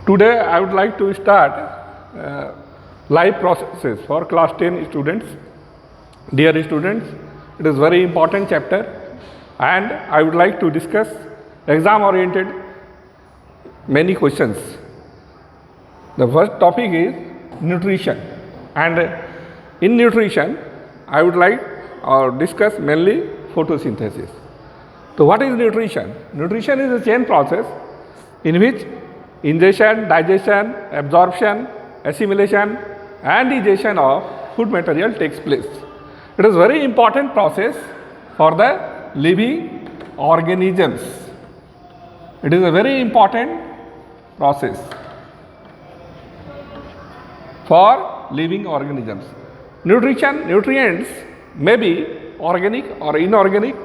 Today I would like to start life processes for class 10 students. Dear students, it is very important chapter and I would like to discuss exam oriented many questions. The first topic is nutrition, and in nutrition I would like to discuss mainly photosynthesis. So what is nutrition? Nutrition is a chain process in which ingestion, digestion, absorption, assimilation and digestion of food material takes place. It is very important process for the living organisms. It is a very important process for living organisms. Nutrients may be organic or inorganic.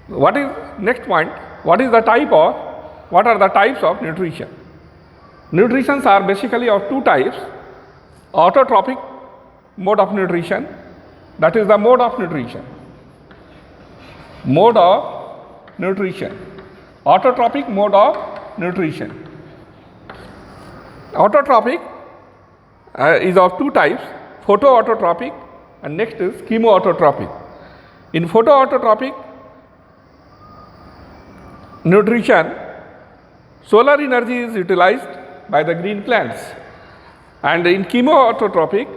What is next point? What are the types of nutrition? Nutritions are basically of two types: autotrophic mode of nutrition, that is the mode of nutrition. Autotrophic mode of nutrition. Autotrophic is of two types: photoautotrophic and next is chemoautotrophic. In photoautotrophic nutrition, solar energy is utilized by the green plants, and in chemoautotrophic,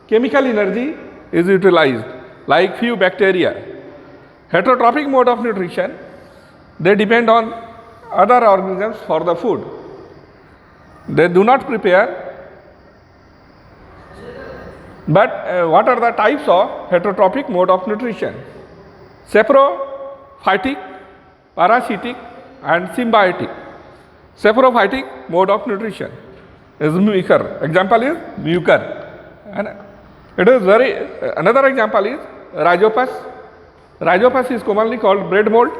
chemical energy is utilized like few bacteria. Heterotrophic mode of nutrition, they depend on other organisms for the food. They do not prepare. But what are the types of heterotrophic mode of nutrition? Saprophytic, parasitic and symbiotic. Saprophytic mode of nutrition is mucor. Example is mucor. And it is another example is rhizopus. Rhizopus is commonly called bread mold.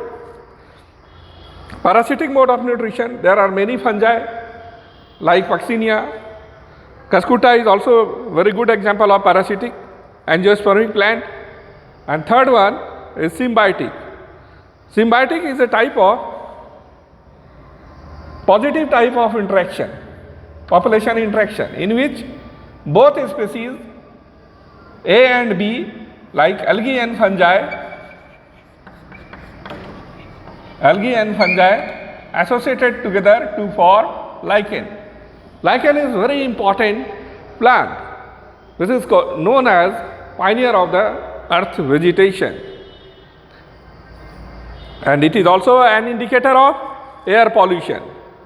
Parasitic mode of nutrition, there are many fungi like Puccinia. Cuscuta is also very good example of parasitic angiospermic plant. And third one is symbiotic. Symbiotic is a positive type of interaction, population interaction, in which both species A and B, like algae and fungi associated together to form lichen. Lichen is very important plant. This is known as pioneer of the earth vegetation, and it is also an indicator of air pollution,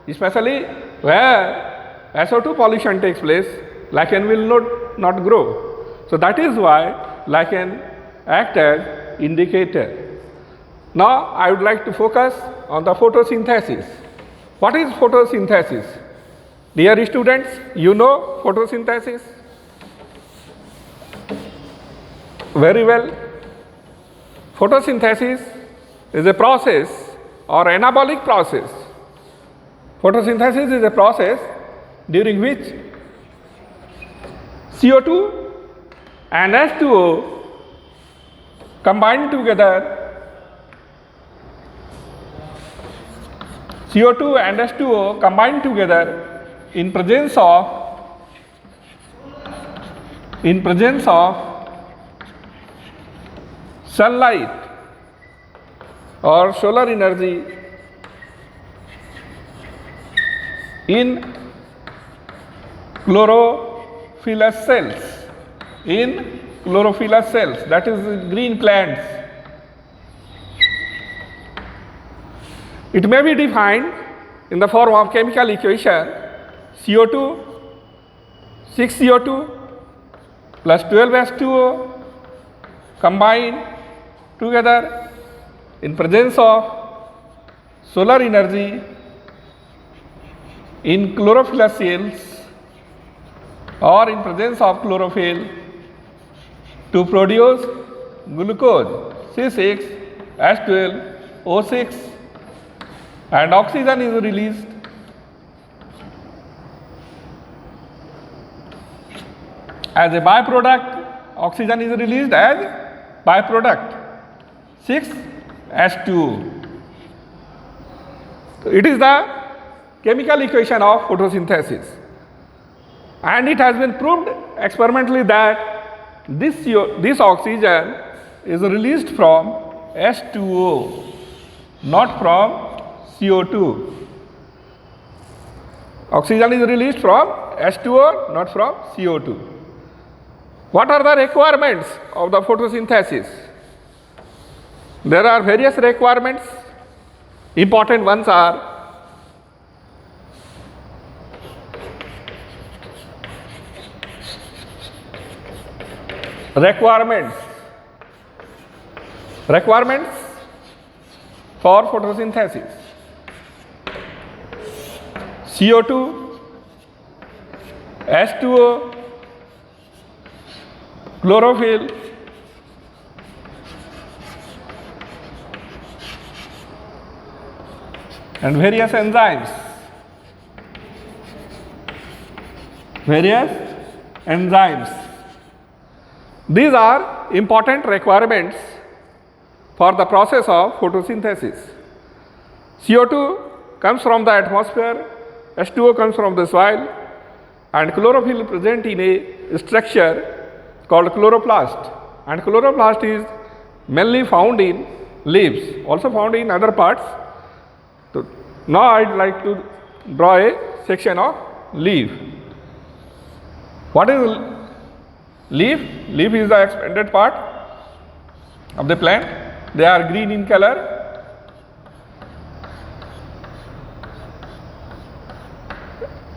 especially where SO2 pollution takes place. Lichen will not grow. So that is why lichen acts as indicator. Now I would like to focus on the photosynthesis. What is photosynthesis? Dear students, you know photosynthesis very well. Photosynthesis is a process or anabolic process. Photosynthesis is a process during which CO2 and H2O combine together. CO2 and H2O combine together in presence of sunlight or solar energy in chlorophyllous cells, that is green plants. It may be defined in the form of chemical equation: CO2, 6CO2 plus 12H2O combine together in presence of solar energy in chlorophyllous cells or in presence of chlorophyll to produce glucose, C6H12O6, and oxygen is released. As a byproduct, oxygen is released as byproduct 6H2O. It is the chemical equation of photosynthesis. And it has been proved experimentally that this oxygen is released from H2O, not from CO2. Oxygen is released from H2O, not from CO2. What are the requirements of the photosynthesis? There are various requirements. Important ones are requirements for photosynthesis: CO2, H2O, chlorophyll, and various enzymes. These are important requirements for the process of photosynthesis. CO2 comes from the atmosphere, H2O comes from the soil, and chlorophyll present in a structure called chloroplast. And chloroplast is mainly found in leaves, also found in other parts. So now I'd like to draw a section of leaf. What is leaf? Leaf is the expanded part of the plant. They are green in color.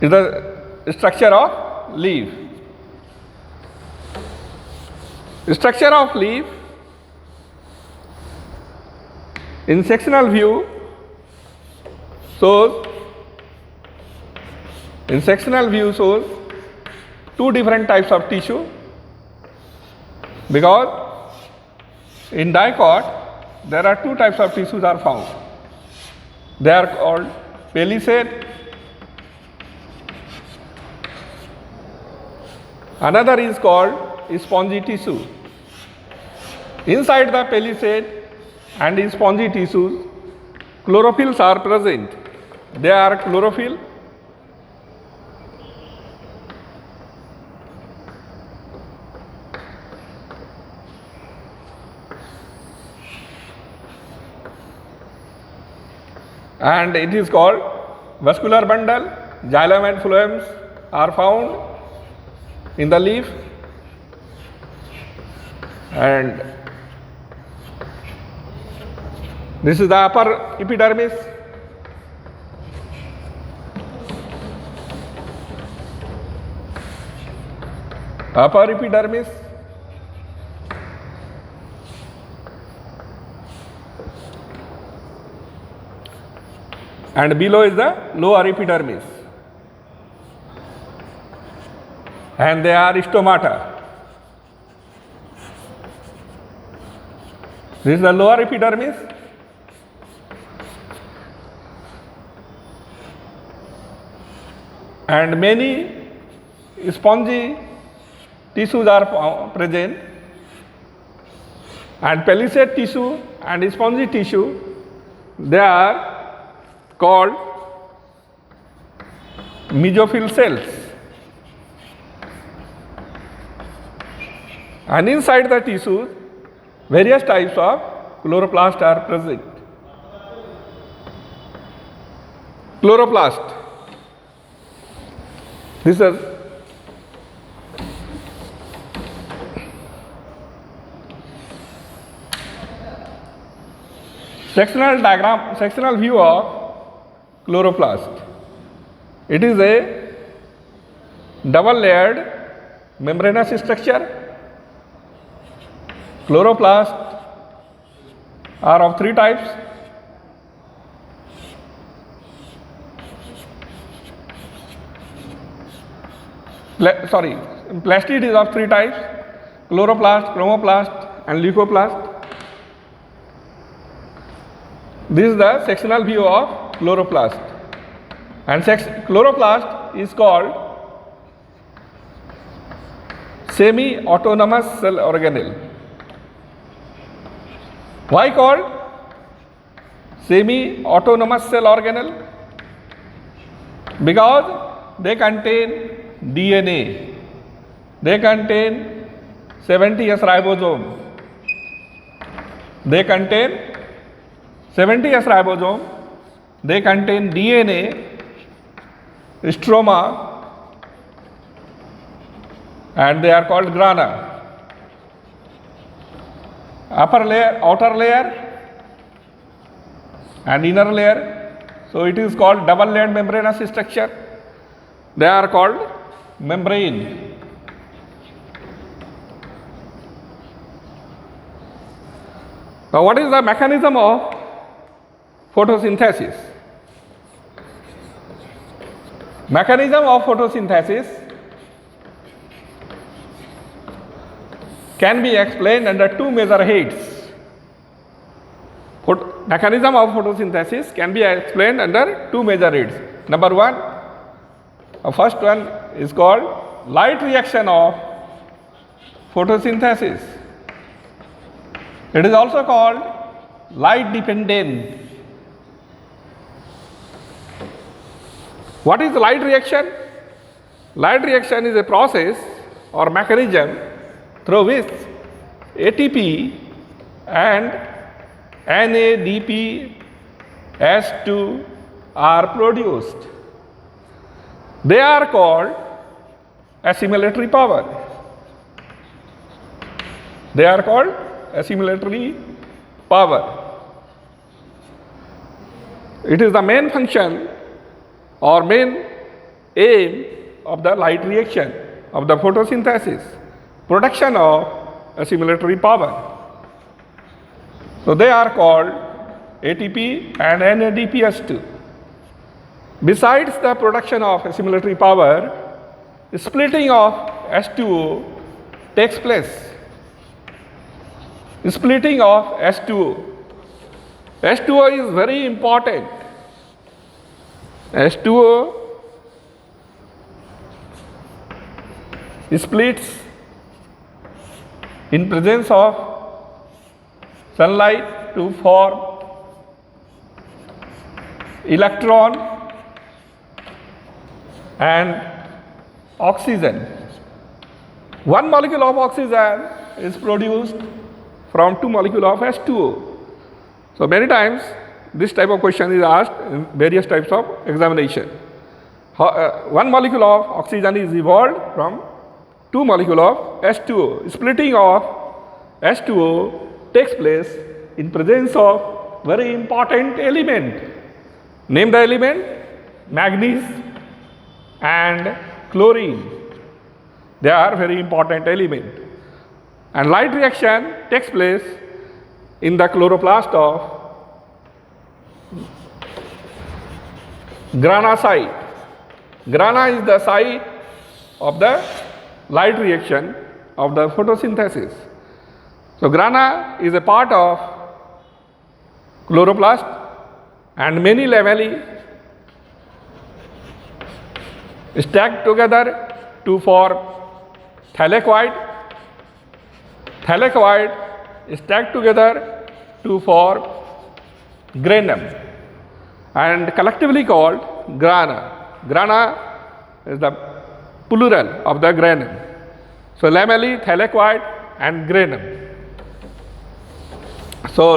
Is the structure of leaf. Structure of leaf in sectional view shows two different types of tissue, because in dicot there are two types of tissues are found. They are called palisade. Another is called spongy tissue. Inside the palisade and spongy tissues, chlorophylls are present. They are chlorophyll, and it is called vascular bundle. Xylem and phloems are found in the leaf, and this is the upper epidermis. And below is the lower epidermis, and they are stomata. This is the lower epidermis, and many spongy tissues are present, and palisade tissue and spongy tissue, they are called mesophyll cells. And inside the tissues, various types of chloroplast are present. Chloroplast. This is sectional view of chloroplast. It is a double layered membranous structure. Chloroplasts are of three types. Plastid is of three types: chloroplast, chromoplast, and leucoplast. This is the sectional view of chloroplast. And chloroplast is called semi-autonomous cell organelle. Why called semi-autonomous cell organelle? Because they contain DNA. They contain 70S ribosome. They contain 70S ribosome. They contain DNA, stroma, and they are called grana. Upper layer, outer layer, and inner layer. So it is called double layered membranous structure. They are called membrane. Now, what is the mechanism of photosynthesis? Mechanism of photosynthesis can be explained under two major heads. Mechanism of photosynthesis can be explained under two major heads. Number one, the first one is called light reaction of photosynthesis. It is also called light dependent. What is light reaction? Light reaction is a process or mechanism through which ATP and NADPH2 are produced. They are called assimilatory power. They are called assimilatory power. It is the main function or main aim of the light reaction of the photosynthesis, production of assimilatory power. So they are called ATP and NADPH2. Besides the production of assimilatory power, splitting of H2O takes place. Splitting of H2O. H2O is very important. H2O splits in presence of sunlight to form electron and oxygen. One molecule of oxygen is produced from two molecules of H2O. So many times this type of question is asked in various types of examination. One molecule of oxygen is evolved from two molecules of H2O. Splitting of H2O takes place in presence of very important element. Name the element: manganese and chlorine. They are very important element. And light reaction takes place in the chloroplast of grana site. Grana is the site of the light reaction of the photosynthesis. So grana is a part of chloroplast and many lamellae stacked together to form thylakoid. Thylakoid stacked together to form granum and collectively called grana. Grana is the plural of the granum. So lamellae, thylakoid and granum. So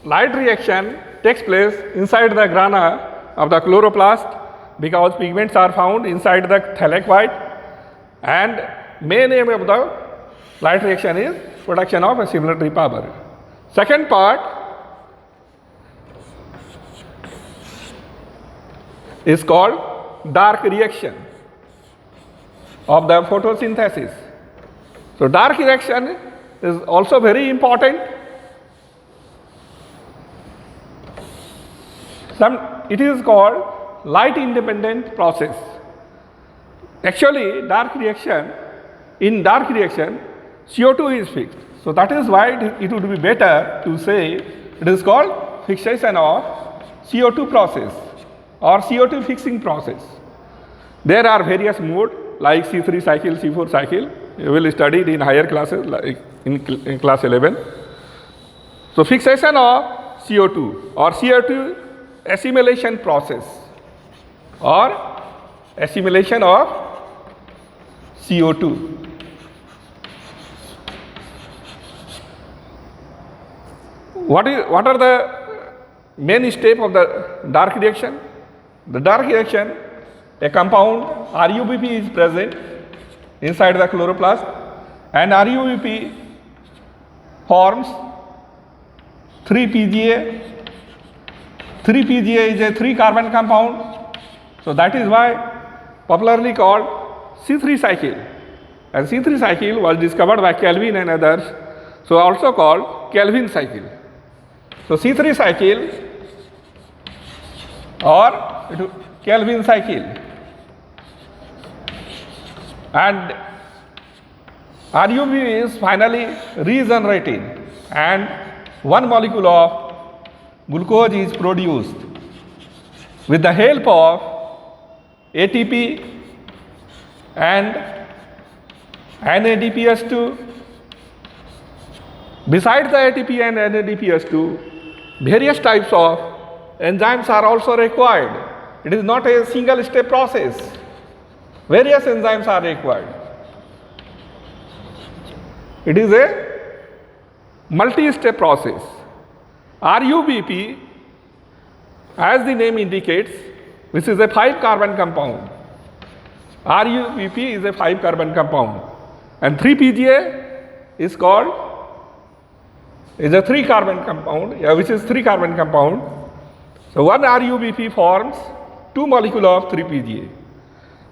light reaction takes place inside the grana of the chloroplast because pigments are found inside the thylakoid, and main aim of the light reaction is production of assimilatory power. Second part is called dark reaction of the photosynthesis. So dark reaction is also very important. It is called light independent process. Actually, in dark reaction, CO2 is fixed. So that is why it would be better to say it is called fixation of CO2 process or CO2 fixing process. There are various modes like C3 cycle, C4 cycle. You will study it in higher classes like in class 11. So fixation of CO2 or CO2 assimilation process. or assimilation of CO2. What are the main steps of the dark reaction? The dark reaction, a compound RuBP is present inside the chloroplast, and RuBP forms 3-PGA. 3-PGA is a 3-carbon compound, so that is why popularly called C3 cycle. And C3 cycle was discovered by Kelvin and others, so also called Kelvin cycle. So C3 cycle or Kelvin cycle, and RuBP is finally regenerated and one molecule of glucose is produced with the help of ATP and NADPH2. Besides the ATP and NADPH2, various types of enzymes are also required. It is not a single step process. Various enzymes are required. It is a multi-step process. RuBP, as the name indicates, this is a 5-carbon compound. RuBP is a 5-carbon compound, and 3-PGA is called is a 3-carbon compound, which is 3-carbon compound. So one RuBP forms 2 molecules of 3-PGA,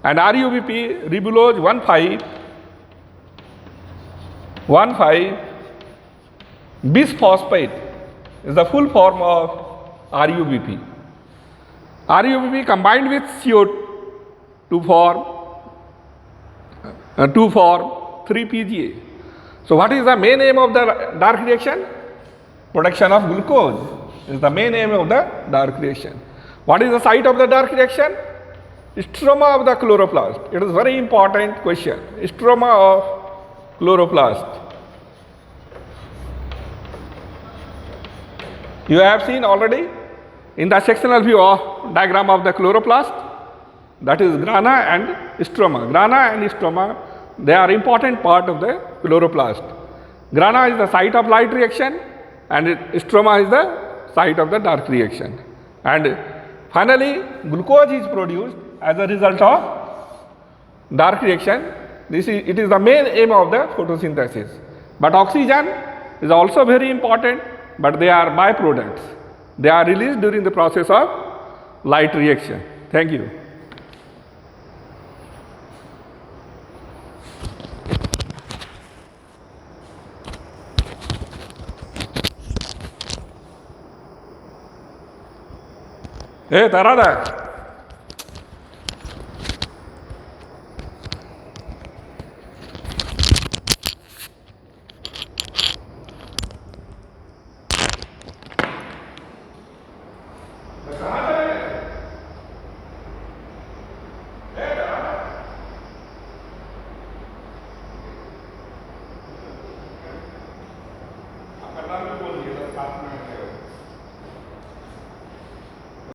and RuBP ribulose 1,5 bisphosphate is the full form of RuBP. RuBP combined with CO2 to form 3-PGA. So what is the main aim of the dark reaction? Production of glucose is the main aim of the dark reaction. What is the site of the dark reaction? Stroma of the chloroplast. It is very important question. Stroma of chloroplast. You have seen already in the sectional view of diagram of the chloroplast, that is grana and stroma. Grana and stroma, they are important part of the chloroplast. Grana is the site of light reaction and stroma is the site of the dark reaction. And finally, glucose is produced as a result of dark reaction. It is the main aim of the photosynthesis. But oxygen is also very important, but they are byproducts. They are released during the process of light reaction. Thank you. Hey, Tarada.